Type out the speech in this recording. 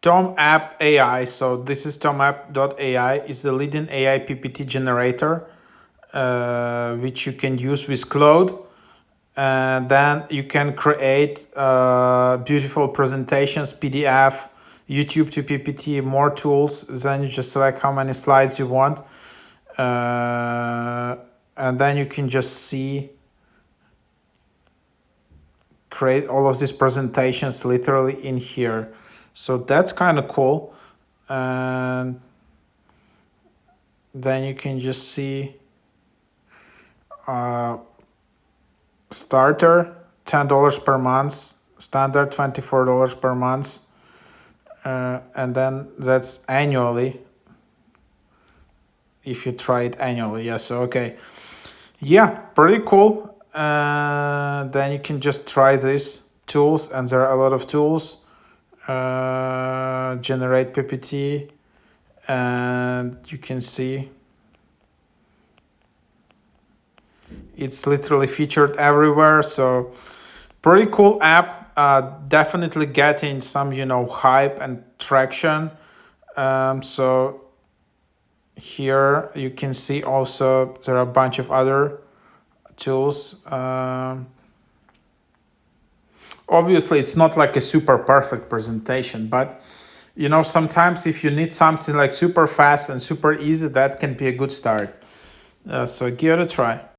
Tome App AI. So this is tomeapp.ai. Is the leading AI PPT generator, which you can use with Claude. And then you can create beautiful presentations, PDF, YouTube to PPT, more tools. Then you just select how many slides you want. And then you can just see, create all of these presentations literally in here. So that's kind of cool. And then you can just see starter, $10 per month, standard $24 per month. And then that's annually, if you try it annually. Yeah, so okay. Yeah, pretty cool. Then you can just try these tools, and there are a lot of tools. Generate PPT, and you can see it's literally featured everywhere. So pretty cool app. Definitely getting some hype and traction. So here you can see also there are a bunch of other tools. Obviously it's not like a super perfect presentation, but sometimes if you need something like super fast and super easy, that can be a good start. So give it a try.